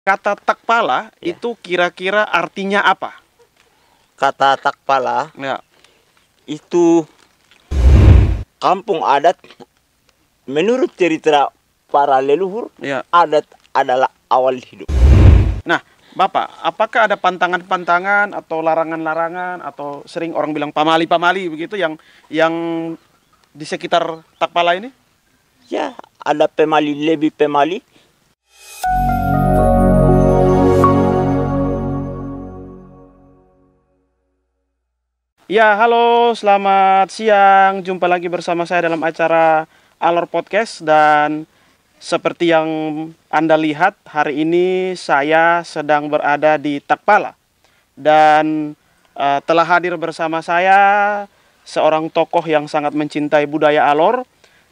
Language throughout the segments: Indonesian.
Kata takpala Ya. itu kira-kira artinya apa? Kata takpala Ya. itu kampung adat. Menurut cerita para leluhur, Ya. adat adalah awal hidup. Nah, Bapak, apakah ada pantangan-pantangan atau larangan-larangan atau sering orang bilang pamali-pamali begitu yang di sekitar takpala ini? Ya, ada pemali lebih pemali. Ya, halo, selamat siang. Jumpa lagi bersama saya dalam acara Alor Podcast. Dan seperti yang Anda lihat, hari ini saya sedang berada di Takpala. Dan telah hadir bersama saya seorang tokoh yang sangat mencintai budaya Alor.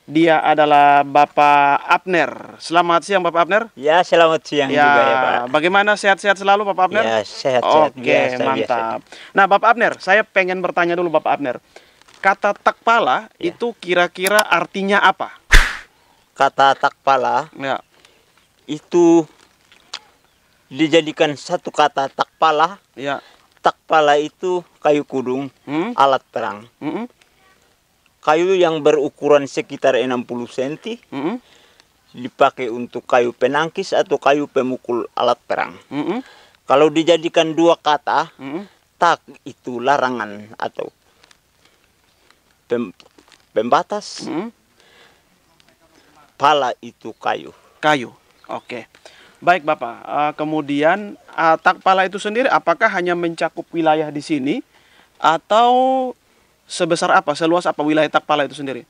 Dia adalah Bapak Abner. Selamat siang, Bapak Abner. Ya, selamat siang Ya, juga ya, Pak. bagaimana, sehat-sehat selalu Bapak Abner? Ya, sehat-sehat. Oke, biasa, mantap. Nah, Bapak Abner, saya pengen bertanya dulu Bapak Abner. Kata takpala Ya. itu kira-kira artinya apa? Kata takpala Ya, itu dijadikan satu kata takpala. ya. Takpala itu kayu kudung, Hmm? alat perang. Mm-mm. Kayu yang berukuran sekitar 60 cm Mm-mm. dipakai untuk kayu penangkis atau kayu pemukul alat perang. Mm-mm. Kalau dijadikan dua kata, Mm-mm. tak itu larangan atau pembatas, Mm-mm. pala itu kayu. Kayu. Oke. Baik Bapak. Kemudian takpala itu sendiri apakah hanya mencakup wilayah di sini atau sebesar apa, seluas apa wilayah takpala itu sendiri?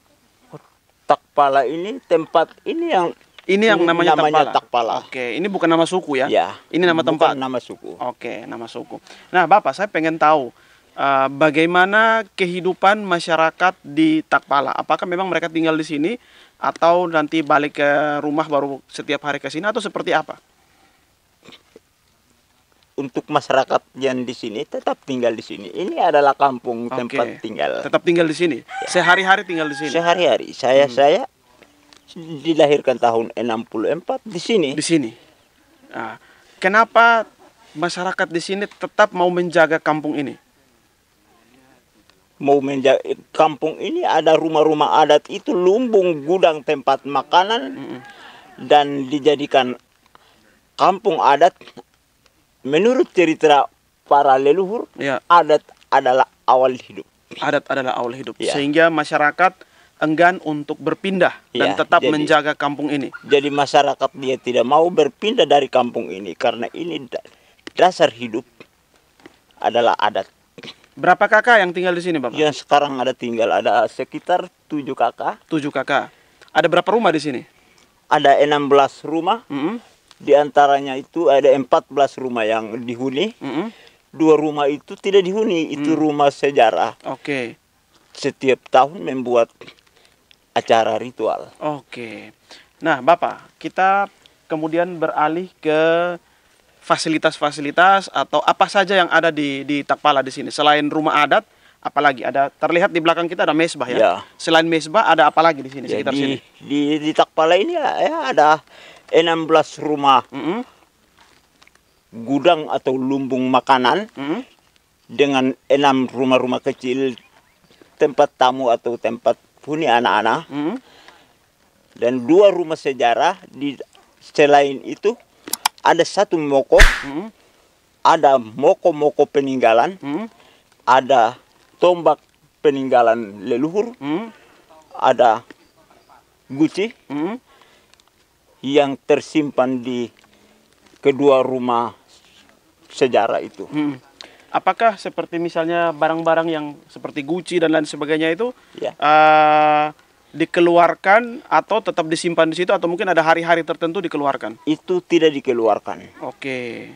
Takpala ini tempat ini yang Ini yang namanya takpala. takpala. Oke, ini bukan nama suku ya? Ya, Ini nama bukan tempat. nama suku. Oke, nama suku. Nah, Bapak, saya pengen tahu bagaimana kehidupan masyarakat di Takpala. Apakah memang mereka tinggal di sini atau nanti balik ke rumah baru setiap hari ke sini atau seperti apa? Untuk masyarakat yang di sini tetap tinggal di sini. Ini adalah kampung Oke. tempat tinggal. Tetap tinggal di sini. Sehari-hari tinggal di sini. Sehari-hari saya dilahirkan tahun 64 di sini. Di sini. Nah, kenapa masyarakat di sini tetap mau menjaga kampung ini? Mau menjaga kampung ini, ada rumah-rumah adat itu lumbung gudang tempat makanan dan dijadikan kampung adat. Menurut cerita para leluhur, Ya, adat adalah awal hidup. adat adalah awal hidup. Ya. Sehingga masyarakat enggan untuk berpindah dan Ya, tetap jadi- menjaga kampung ini. Jadi masyarakat dia tidak mau berpindah dari kampung ini karena ini dasar hidup adalah adat. Berapa kakak yang tinggal di sini, Bapak? Yang sekarang ada sekitar 7 kakak. 7 kakak. Ada berapa rumah di sini? Ada 16 rumah. Mm-mm. Di antaranya itu ada 14 rumah yang dihuni. Mm-mm. 2 rumah itu tidak dihuni. Itu rumah sejarah. Oke. Setiap tahun membuat acara ritual. Oke. Nah, Bapak, kita kemudian beralih ke fasilitas-fasilitas atau apa saja yang ada di Takpala di sini. Selain rumah adat, apalagi ada terlihat di belakang kita ada mesbah ya. Ya. Selain mesbah ada apa lagi di sini sekitar Jadi sini? di Takpala ini ya ada 16 rumah Mm-mm. gudang atau lumbung makanan Mm-mm. dengan 6 rumah-rumah kecil tempat tamu atau tempat huni anak-anak Mm-mm. dan 2 rumah sejarah. Selain itu ada 1 moko, Mm-mm. ada moko-moko peninggalan, Mm-mm. ada tombak peninggalan leluhur, Mm-mm. ada guci Mm-mm. yang tersimpan di kedua rumah sejarah itu. Mm-mm. Apakah seperti misalnya barang-barang yang seperti Gucci dan lain sebagainya itu Ya. dikeluarkan atau tetap disimpan di situ atau mungkin ada hari-hari tertentu dikeluarkan? Itu tidak dikeluarkan. Oke.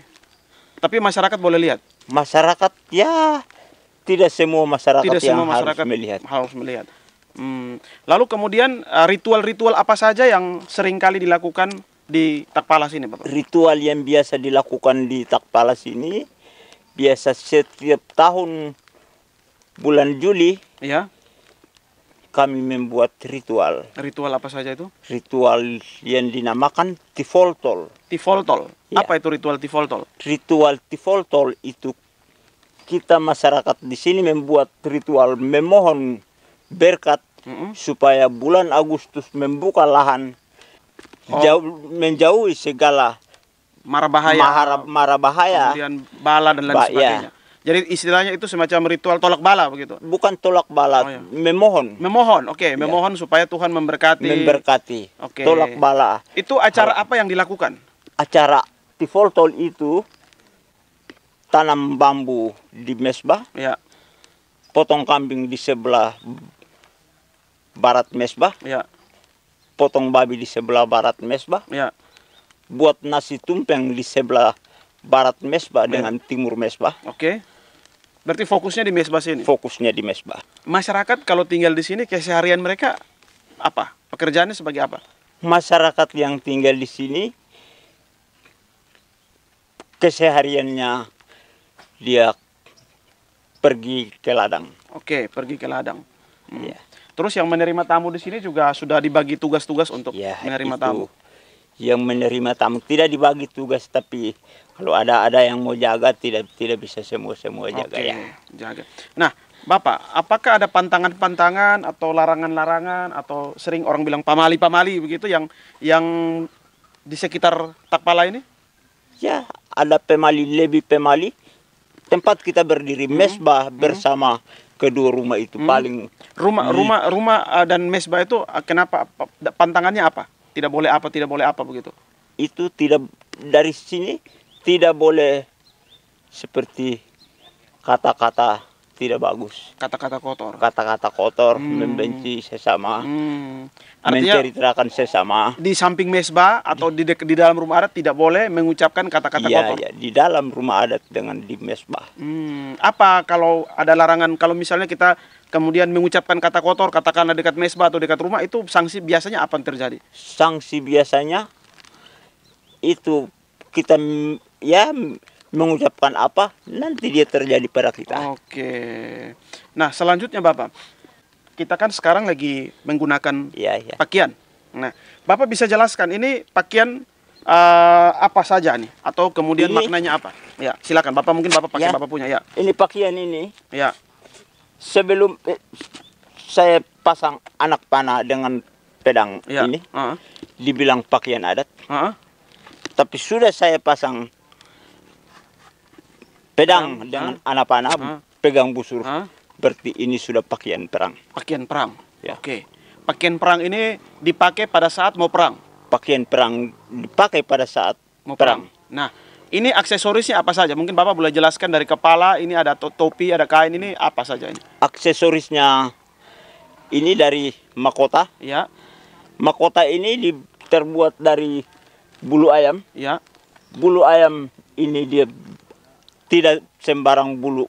Tapi masyarakat boleh lihat? Masyarakat ya tidak semua masyarakat Tidak yang semua masyarakat harus melihat. harus melihat. Lalu kemudian ritual-ritual apa saja yang sering kali dilakukan di Takpala sini, Bapak? Ritual yang biasa dilakukan di Takpala sini biasa setiap tahun bulan Juli Ya. kami membuat ritual. Ritual apa saja itu? Ritual yang dinamakan Tifoltol. Tifoltol. Ya. Apa itu ritual tifoltol? Ritual Tifoltol itu kita masyarakat di sini membuat ritual memohon berkat supaya bulan Agustus membuka lahan menjauhi segala Mara bahaya. mara bahaya. Kemudian bala dan lain sebagainya. Jadi istilahnya itu semacam ritual tolak bala begitu. Bukan tolak bala, Oh, ya. memohon. Memohon, oke, memohon supaya Tuhan memberkati. Memberkati. Oke. Tolak bala. Itu acara apa yang dilakukan? Acara Tifoltol itu tanam bambu di mesbah, Ya, potong kambing di sebelah barat mesbah, ya, potong babi di sebelah barat mesbah, ya. buat nasi tumpeng di sebelah barat mesbah dengan timur mesbah. Oke. Berarti fokusnya di mesbah sini. Fokusnya di mesbah. Masyarakat kalau tinggal di sini keseharian mereka apa? Pekerjaannya sebagai apa? Masyarakat yang tinggal di sini kesehariannya dia pergi ke ladang. Oke, pergi ke ladang. Ya. Terus yang menerima tamu di sini juga sudah dibagi tugas-tugas untuk Ya, menerima itu tamu. yang menerima tamu tidak dibagi tugas, tapi kalau ada yang mau jaga tidak bisa semua jaga. Oke, Ya. jaga. Nah, Bapak, apakah ada pantangan-pantangan atau larangan-larangan atau sering orang bilang pamali-pamali begitu yang di sekitar Takpala ini? Ya, ada lebih pemali. Tempat kita berdiri mesbah bersama kedua rumah itu paling Rumah dan mesbah itu kenapa pantangannya apa? Tidak boleh apa begitu. itu tidak dari sini tidak boleh seperti kata-kata tidak bagus. Kata-kata kotor. Kata-kata kotor, membenci sesama, Artinya menceritakan sesama. di samping mesbah atau di dalam rumah adat tidak boleh mengucapkan kata-kata kotor. Iya, di dalam rumah adat dengan di mesbah. Apa kalau ada larangan, kalau misalnya kita kemudian mengucapkan kata kotor, katakanlah dekat mesbah atau dekat rumah, itu sanksi biasanya apa yang terjadi? Sanksi biasanya itu kita ya mengucapkan apa nanti dia terjadi pada kita. Oke. Nah, selanjutnya Bapak, kita kan sekarang lagi menggunakan Ya. pakaian. Nah, Bapak bisa jelaskan ini pakaian apa saja nih, atau kemudian Ini- maknanya apa? Ya, silakan. Bapak mungkin Bapak pakai Ya. Bapak punya ya. Ini pakaian ini Ya. sebelum saya pasang anak panah dengan pedang Ya. ini dibilang pakaian adat, tapi sudah saya pasang pedang dengan anak panah pegang busur, berarti ini sudah pakaian perang. Pakaian perang. Ya. Oke. Pakaian perang ini dipakai pada saat mau perang. Pakaian perang dipakai pada saat Mau perang. Nah, ini aksesorisnya apa saja? Mungkin Bapak boleh jelaskan dari kepala, ini ada topi, ada kain, ini apa saja ini? Aksesorisnya ini dari mahkota. Ya, Mahkota ini terbuat dari bulu ayam. ya. Bulu ayam ini dia tidak sembarang bulu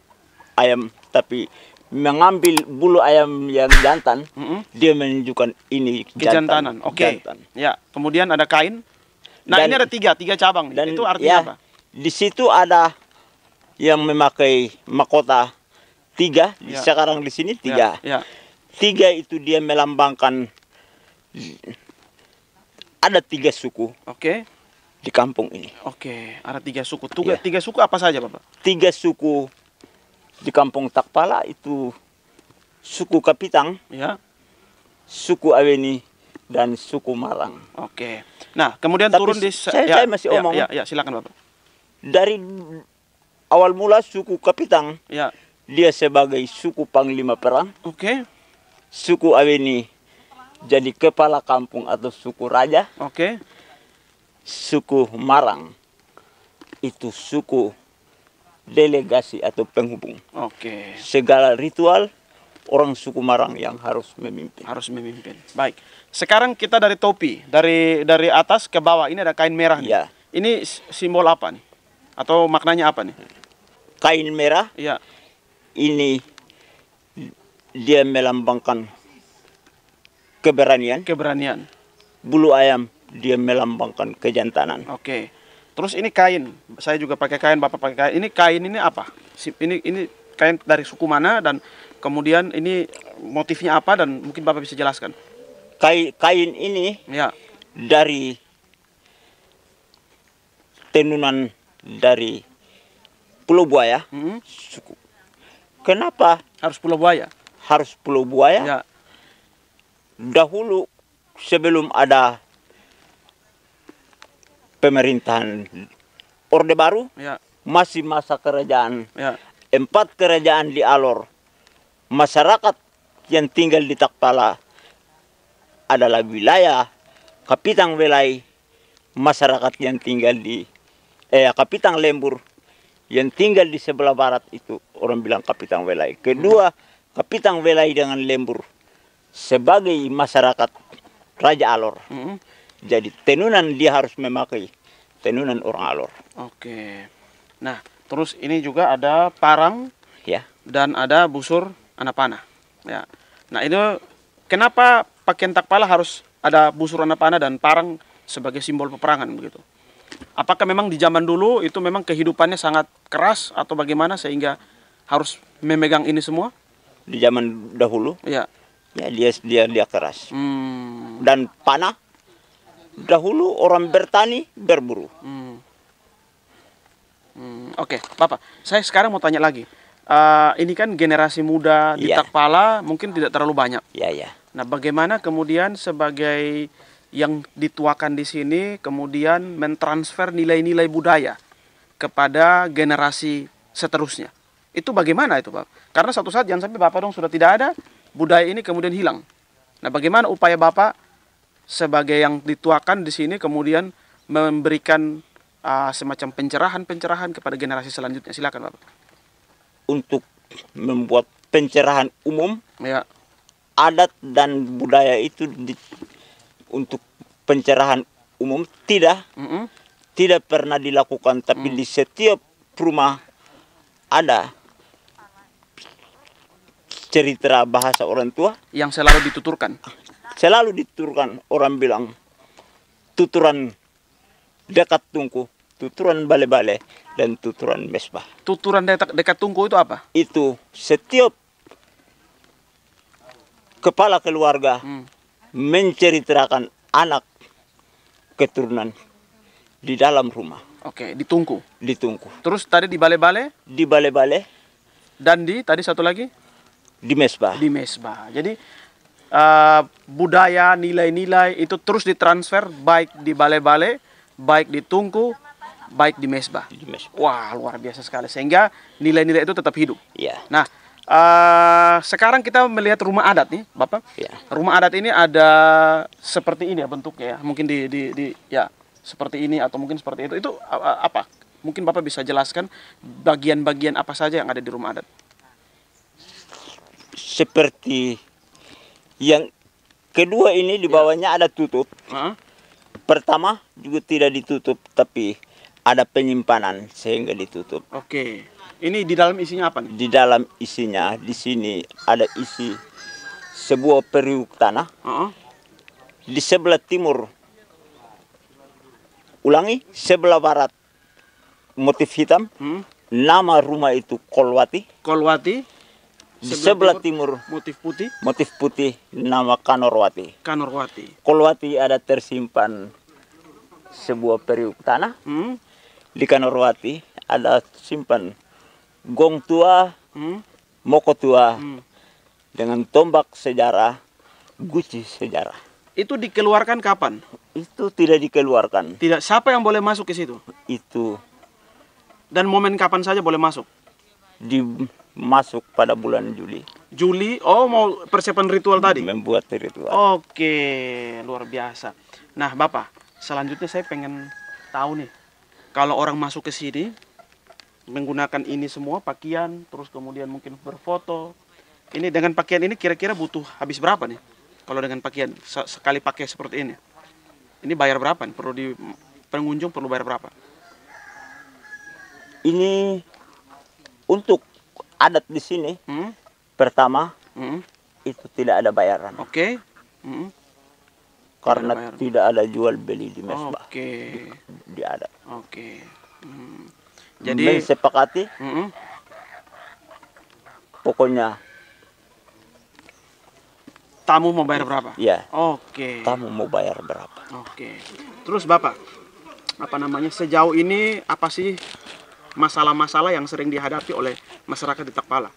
ayam, tapi mengambil bulu ayam yang jantan, dia menunjukkan ini Kejantanan. Oke. jantan. Ya, kemudian ada kain. Nah, Dan- ini ada tiga cabang nih. Dan Itu artinya ya, apa? di situ ada yang memakai mahkota 3, Ya. sekarang di sini 3. Ya, 3 itu dia melambangkan ada 3 suku oke. di kampung ini. Oke, ada 3 suku. Ya. 3 suku apa saja, Bapak? 3 suku di kampung Takpala itu suku Kapitang, Ya. suku Aweni, dan suku Marang. Oke. Nah, kemudian Tapi turun di saya masih omong. Ya, silakan, Bapak. Dari awal mula suku Kapitang Ya. dia sebagai suku panglima perang, Oke. suku Aweni jadi kepala kampung atau suku raja, Oke. suku Marang itu suku delegasi atau penghubung. Oke. Segala ritual orang suku Marang yang harus memimpin. Harus memimpin. Baik. Sekarang kita dari topi, dari atas ke bawah. Ini ada kain merah nih. Ya. Ini simbol apa nih? Atau maknanya apa nih? Kain merah Iya. ini dia melambangkan keberanian. Keberanian. Bulu ayam dia melambangkan kejantanan. Oke. Terus ini kain. Saya juga pakai kain, Bapak pakai kain. Ini kain ini apa? Ini kain dari suku mana dan Kemudian ini motifnya apa dan mungkin Bapak bisa jelaskan. Kain ini Ya. dari tenunan dari Pulau Buaya. Mm-mm. Suku. Kenapa Harus Pulau Buaya. harus Pulau Buaya? Ya. Dahulu sebelum ada pemerintahan Orde Baru, Ya. masih masa kerajaan Ya. 4 kerajaan di Alor. Masyarakat yang tinggal di Takpala adalah wilayah Kapitang Welai. Masyarakat yang tinggal di Kapitang Lembur yang tinggal di sebelah barat itu orang bilang Kapitang Welai. Kedua, Kapitang Welai dengan Lembur sebagai masyarakat Raja Alor. Mm-mm. Jadi tenunan dia harus memakai tenunan orang Alor. Oke. Nah, terus ini juga ada parang Ya. dan ada busur anak panah. Ya. Nah, itu kenapa pakaian Takpala harus ada busur anak panah dan parang sebagai simbol peperangan begitu? Apakah memang di zaman dulu itu memang kehidupannya sangat keras atau bagaimana sehingga harus memegang ini semua? Di zaman dahulu Ya. ya dia keras. Hmm. Dan panah dahulu orang bertani berburu. Oke, Bapak. Saya sekarang mau tanya lagi. Ini kan generasi muda di Iya. Takpala mungkin tidak terlalu banyak. Ya ya. Nah, bagaimana kemudian sebagai yang dituakan di sini kemudian mentransfer nilai-nilai budaya kepada generasi seterusnya? Itu bagaimana itu, Pak? Karena suatu saat jangan sampai Bapak dong sudah tidak ada, budaya ini kemudian hilang. Nah, bagaimana upaya Bapak sebagai yang dituakan di sini kemudian memberikan semacam pencerahan-pencerahan kepada generasi selanjutnya? Silakan, Bapak. Untuk membuat pencerahan umum, Ya. adat dan budaya itu untuk pencerahan umum tidak pernah dilakukan, tapi di setiap rumah ada cerita bahasa orang tua Yang selalu dituturkan. selalu dituturkan. Orang bilang tuturan dekat tungku, tuturan bale-bale, dan tuturan mesbah. Tuturan dekat tungku itu apa? Itu setiap kepala keluarga menceritakan anak keturunan di dalam rumah, Oke, di tungku. di tungku, Terus tadi di bale-bale di bale-bale, dan di tadi satu lagi di mesbah. di mesbah. Jadi budaya, nilai-nilai itu terus ditransfer baik di bale-bale, baik di tungku, baik di mesbah. Di mesbah. Wah, luar biasa sekali. Sehingga nilai-nilai itu tetap hidup. Ya. Nah, sekarang kita melihat rumah adat nih, Bapak. Ya. Rumah adat ini ada seperti ini ya bentuknya ya. Mungkin ya seperti ini atau mungkin seperti itu. Itu apa? Mungkin Bapak bisa jelaskan bagian-bagian apa saja yang ada di rumah adat. Seperti yang kedua ini di bawahnya ada tutup. Pertama juga tidak ditutup, tapi ada penyimpanan sehingga ditutup. Oke. Ini di dalam isinya apa nih? Di dalam isinya, di sini ada isi sebuah periuk tanah. Di sebelah timur, ulangi, sebelah barat motif hitam. Nama rumah itu Kolwati. Kolwati. Di sebelah timur motif putih. motif putih, nama Kanorwati. Kanorwati. Kolwati ada tersimpan sebuah periuk tanah. Di Kanorwati ada simpan gong tua, moko tua, dengan tombak sejarah, guci sejarah. Itu dikeluarkan kapan? Itu tidak dikeluarkan. Tidak. Siapa yang boleh masuk ke situ? Itu Dan momen kapan saja boleh masuk? masuk pada bulan Juli. Juli. Oh, mau persiapan ritual tadi? Membuat ritual. Oke, luar biasa. Nah, Bapak, selanjutnya saya pengen tahu nih, kalau orang masuk ke sini menggunakan ini semua pakaian, terus kemudian mungkin berfoto. Ini dengan pakaian ini kira-kira butuh habis berapa nih? Kalau dengan pakaian sekali pakai seperti ini, ini bayar berapa nih? Pengunjung perlu bayar berapa? Ini untuk adat di sini. Pertama, itu tidak ada bayaran. Oke. Karena tidak ada jual beli di mesbah. Oke. Di adat. Oke. Jadi Mensepakati, pokoknya Tamu mau bayar berapa? Ya. Oke. Tamu mau bayar berapa? Oke. Terus Bapak, apa namanya, sejauh ini apa sih masalah-masalah yang sering dihadapi oleh masyarakat di Takpala?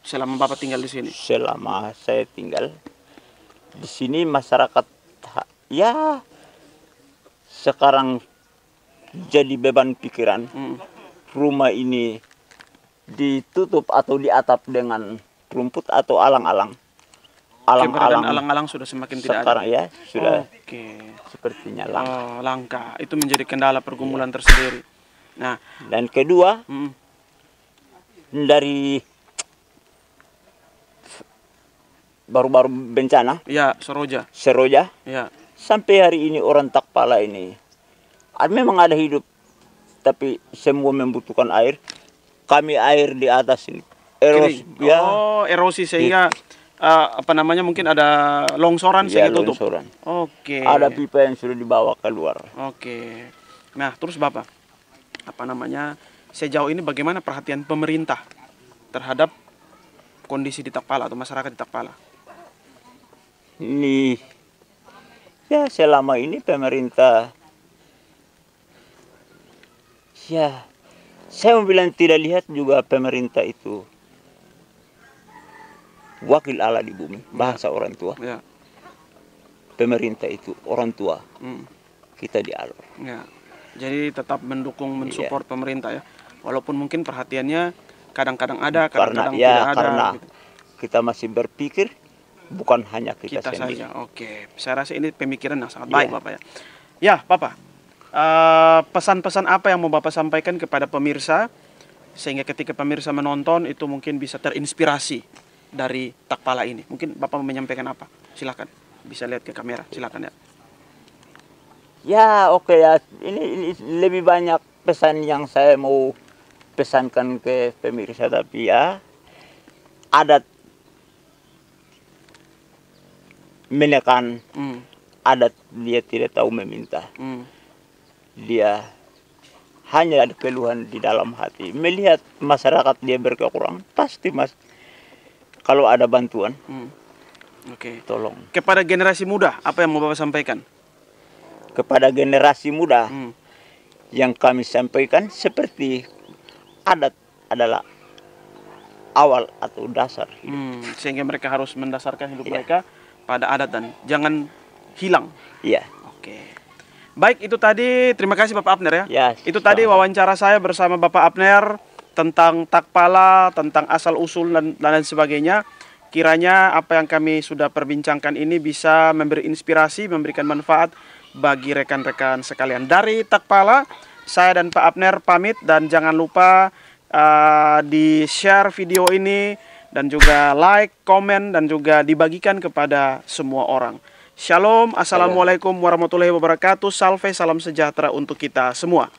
Selama Bapak tinggal di sini? Selama saya tinggal di sini masyarakat ya sekarang jadi beban pikiran. Rumah ini ditutup atau diatap dengan rumput atau alang-alang. Keberadaan alang-alang sudah semakin tidak ada. Sekarang ya sudah. Oke. Sepertinya langka. Oh, langka. Itu menjadi kendala pergumulan tersendiri. Nah, dan kedua dari baru-baru bencana. Ya, Seroja. Ya. Sampai hari ini orang Takpala ini memang ada hidup, tapi semua membutuhkan air. Kami air di atas ini erosi. Ya. Oh, erosi sehingga apa namanya, mungkin ada longsoran sehingga tutup. Longsoran. Oke. Ada pipa yang sudah dibawa keluar. Oke. Nah, terus Bapak, apa namanya, sejauh ini bagaimana perhatian pemerintah terhadap kondisi di Takpala atau masyarakat di Takpala? Ini ya selama ini pemerintah ya saya mau bilang tidak lihat juga pemerintah itu wakil Allah di bumi, bahasa orang tua. Ya. Pemerintah itu orang tua. Kita di alor. Ya. Jadi tetap mendukung, mensupport pemerintah ya. Walaupun mungkin perhatiannya kadang-kadang ada, kadang-kadang tidak ada. Karena gitu. Kita masih berpikir bukan hanya kita sendiri. Saja. Oke, saya rasa ini pemikiran yang sangat baik Bapak ya. Ya, Bapak. Pesan-pesan apa yang mau Bapak sampaikan kepada pemirsa sehingga ketika pemirsa menonton itu mungkin bisa terinspirasi dari Takpala ini? Mungkin Bapak mau menyampaikan apa? Silakan. Bisa lihat ke kamera. Silakan ya. Ya, oke ya. Ini lebih banyak pesan yang saya mau pesankan ke pemirsa, tapi ya adat menekan, adat dia tidak tahu meminta. Dia hanya ada keluhan di dalam hati. Melihat masyarakat dia berkekurangan, pasti kalau ada bantuan, Oke. tolong. Kepada generasi muda, apa yang mau Bapak sampaikan? Kepada generasi muda, yang kami sampaikan seperti adat adalah awal atau dasar hidup. Sehingga mereka harus mendasarkan hidup mereka pada adat dan jangan hilang. Iya. Oke. Baik, itu tadi. Terima kasih Bapak Abner ya. Ya, itu tadi wawancara saya bersama Bapak Abner tentang Takpala, tentang asal-usul dan lain sebagainya. Kiranya apa yang kami sudah perbincangkan ini bisa memberi inspirasi, memberikan manfaat bagi rekan-rekan sekalian. Dari Takpala, saya dan Pak Abner pamit dan jangan lupa di-share video ini dan juga like, komen dan juga dibagikan kepada semua orang. Shalom, assalamualaikum warahmatullahi wabarakatuh. Salve, salam sejahtera untuk kita semua.